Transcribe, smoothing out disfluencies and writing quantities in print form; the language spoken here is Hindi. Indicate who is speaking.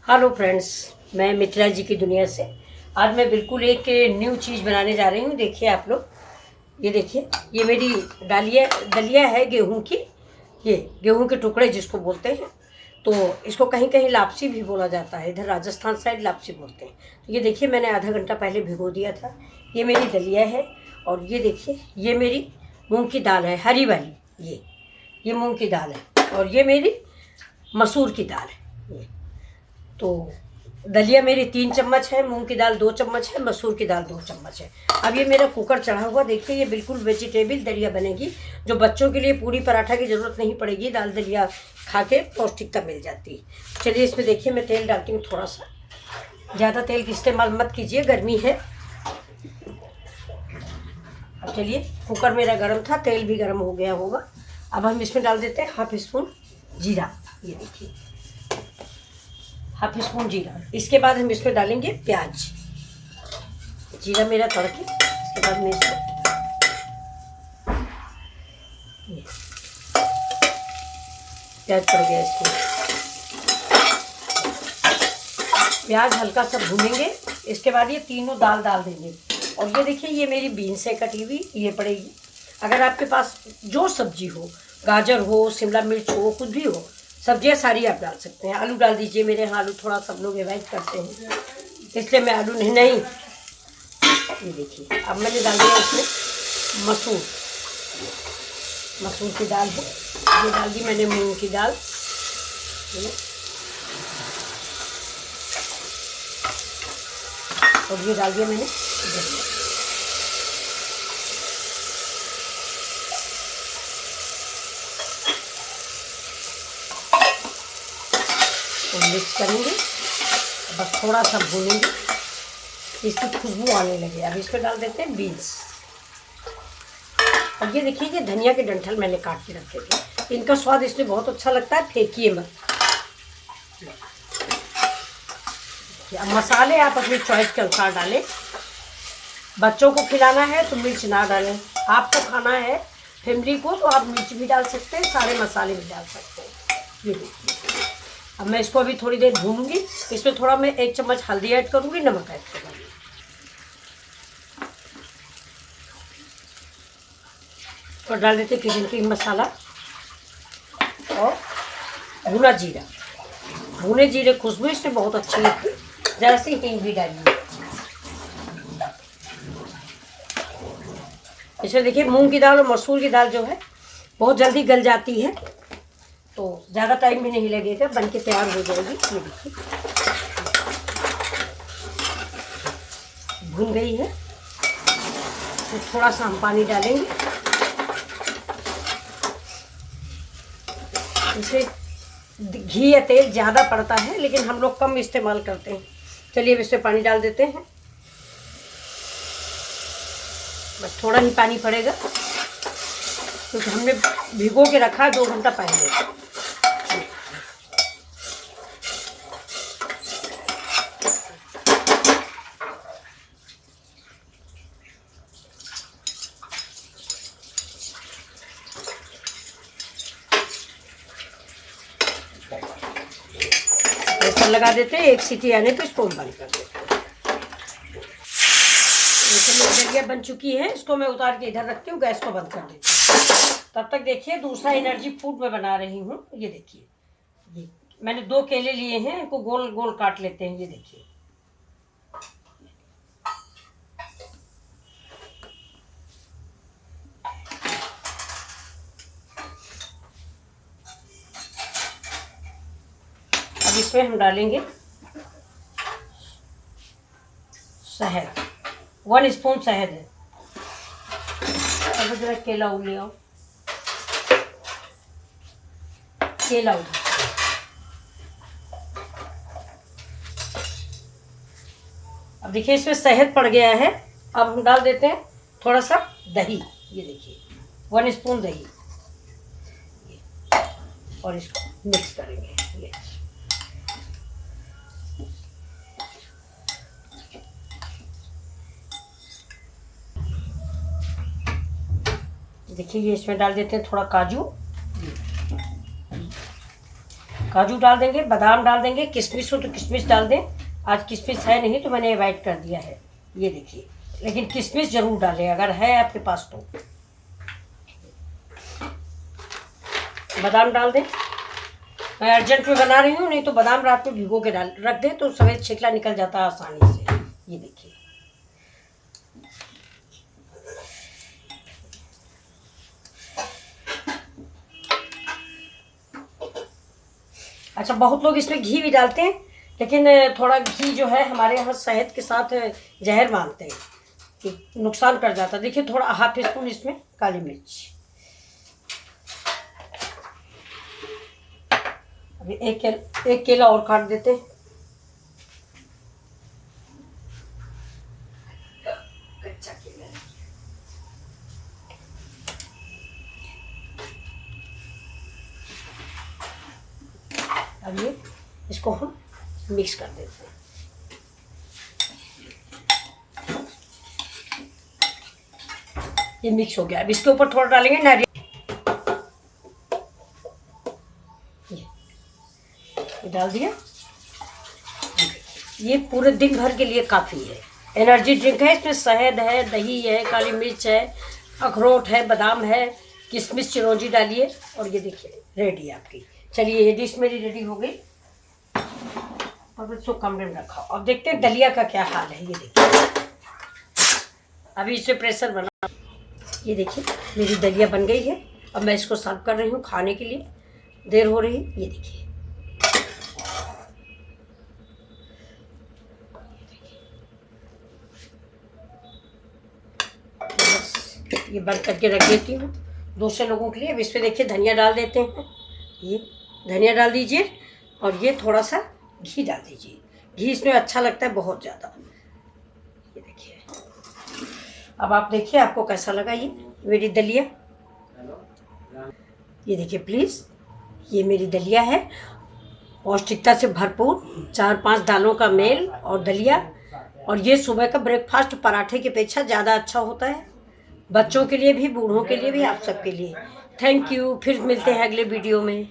Speaker 1: हेलो फ्रेंड्स, मैं मित्रा जी की दुनिया से आज मैं बिल्कुल एक न्यू चीज़ बनाने जा रही हूँ। देखिए आप लोग, ये देखिए, ये मेरी दलिया है गेहूं की। ये गेहूं के टुकड़े जिसको बोलते हैं, तो इसको कहीं कहीं लापसी भी बोला जाता है। इधर राजस्थान साइड लापसी बोलते हैं। तो ये देखिए, मैंने आधा घंटा पहले भिगो दिया था। ये मेरी दलिया है। और ये देखिए, ये मेरी मूँग की दाल है, हरी वाली। ये मूँग की दाल है और ये मेरी मसूर की दाल है। ये तो दलिया मेरी 3 चम्मच है, मूंग की दाल 2 चम्मच है, मसूर की दाल 2 चम्मच है। अब ये मेरा कुकर चढ़ा हुआ, देखिए ये बिल्कुल वेजिटेबल दलिया बनेगी, जो बच्चों के लिए पूरी पराठा की ज़रूरत नहीं पड़ेगी। दाल दलिया खा के पौष्टिकता मिल जाती है। चलिए इसमें देखिए, मैं तेल डालती हूँ थोड़ा सा। ज़्यादा तेल की इस्तेमाल मत कीजिए, गर्मी है। अब चलिए, कुकर मेरा गर्म था, तेल भी गर्म हो गया होगा। अब हम इसमें डाल देते हैं हाफ स्पून जीरा। ये देखिए, हाफ स्पून जीरा। इसके बाद हम इसमें डालेंगे प्याज। जीरा मेरा तड़के, इसके बाद में इसमें प्याज पड़ गया। इसमें प्याज हल्का सा भूनेंगे। इसके बाद ये तीनों दाल डाल देंगे। और ये देखिए, ये मेरी बीन्स है कटी हुई, ये पड़ेगी। अगर आपके पास जो सब्जी हो, गाजर हो, शिमला मिर्च हो, कुछ भी हो, सब्जियां सारी आप डाल सकते हैं। आलू डाल दीजिए, मेरे यहाँ आलू थोड़ा सब लोग अवॉइड करते हैं, इसलिए मैं आलू नहीं। ये देखिए, अब मैंने डाल दिया इसमें मसूर की दाल है। ये डाल दी मैंने मूंग की दाल। और ये डाल दिया मैंने दलिया। तो मिक्स करेंगे, बस थोड़ा सा भूनेंगे, इसकी खुशबू आने लगे। अब इसमें डाल देते हैं बीन्स। और ये देखिए, ये धनिया के डंठल मैंने काट के रखे थे, इनका स्वाद इसमें बहुत अच्छा लगता है, फेंकिए मत। अब मसाले आप अपनी चॉइस के अनुसार डालें। बच्चों को खिलाना है तो मिर्च ना डालें, आपको खाना है फैमिली को तो आप मिर्च भी डाल सकते हैं, सारे मसाले भी डाल सकते हैं। ये देखिए, अब मैं इसको अभी थोड़ी देर भूनूंगी। इसमें थोड़ा मैं 1 चम्मच हल्दी ऐड करूंगी, नमक ऐड करूंगी। और डाल देते किचन किंग मसाला और भुना जीरा। भुने जीरे खुशबू इसमें बहुत अच्छी लगती है। जरा सी हींग भी डालिए। इसमें देखिए, मूंग की दाल और मसूर की दाल जो है बहुत जल्दी गल जाती है, तो ज़्यादा टाइम भी नहीं लगेगा, बन के तैयार हो जाएगी। ये देखिए, भुन गई है। तो थोड़ा सा हम पानी डालेंगे। इसे घी या तेल ज़्यादा पड़ता है, लेकिन हम लोग कम इस्तेमाल करते हैं। चलिए अब इसमें पानी डाल देते हैं। बस थोड़ा ही पानी पड़ेगा, क्योंकि हमने भिगो के रखा है 2 घंटा पहले। प्रेशर लगा देते हैं, 1 सीटी आने पे इसको बंद कर देते हैं। मेरी दलिया बन चुकी है, इसको मैं उतार के इधर रखती हूँ, गैस को बंद कर देती हूँ। तब तक देखिए, दूसरा एनर्जी फूड मैं बना रही हूँ। ये देखिए, ये मैंने 2 केले लिए हैं, इनको गोल गोल काट लेते हैं। ये देखिए, अब इसमें हम डालेंगे शहद। 1 स्पून शहद है। अब जरा केला ले आओ, केला उठाओ। अब देखिए, इसमें शहद पड़ गया है। अब हम डाल देते हैं थोड़ा सा दही। ये देखिए, 1 स्पून दही। और इसको मिक्स करेंगे। ये देखिए, ये इसमें डाल देते हैं थोड़ा काजू काजू डाल देंगे, बादाम डाल देंगे, किशमिश हो तो किशमिश डाल दें। आज किशमिश है नहीं तो मैंने अवॉइड कर दिया है, ये देखिए। लेकिन किशमिश ज़रूर डालें अगर है आपके पास तो। बादाम डाल दें। मैं अर्जेंट में बना रही हूँ, नहीं तो बादाम रात में भिगो के डाल रख दें तो सफ़ेद छिकला निकल जाता है आसानी से। ये देखिए, अच्छा बहुत लोग इसमें घी भी डालते हैं, लेकिन थोड़ा घी जो है हमारे यहाँ सेहत के साथ जहर मानते हैं कि नुकसान कर जाता है। देखिए थोड़ा हाफ स्पून इसमें काली मिर्च। अभी एक केला और काट देते हैं। कच्चा केला। अब ये इसको हम मिक्स कर देते हैं। ये मिक्स हो गया। अब इसके ऊपर थोड़ा डालेंगे नारियल। ये डाल दिया। ये पूरे दिन भर के लिए काफ़ी है। एनर्जी ड्रिंक है, इसमें शहद है, दही है, काली मिर्च है, अखरोट है, बादाम है, किशमिश चिरौंजी डालिए और ये देखिए रेडी है आपकी। चलिए ये डिश मेरी रेडी हो गई और इसको कमरे में रखा। अब देखते हैं दलिया का क्या हाल है। ये देखिए अभी इसे प्रेशर बना। ये देखिए मेरी दलिया बन गई है। अब मैं इसको सर्व कर रही हूँ खाने के लिए। देर हो रही है। ये देखिए ये बंद करके रख देती हूँ दूसरे लोगों के लिए। अब इस पर देखिए धनिया डाल देते हैं। ये धनिया डाल दीजिए और ये थोड़ा सा घी डाल दीजिए। घी इसमें अच्छा लगता है बहुत ज़्यादा। ये देखिए अब आप देखिए आपको कैसा लगा ये मेरी दलिया। ये देखिए प्लीज़, ये मेरी दलिया है, पौष्टिकता से भरपूर, 4-5 दालों का मेल और दलिया। और ये सुबह का ब्रेकफास्ट पराठे की अपेक्षा ज़्यादा अच्छा होता है, बच्चों के लिए भी, बूढ़ों के लिए भी, आप सबके लिए। Thank you. फिर मिलते हैं अगले वीडियो में।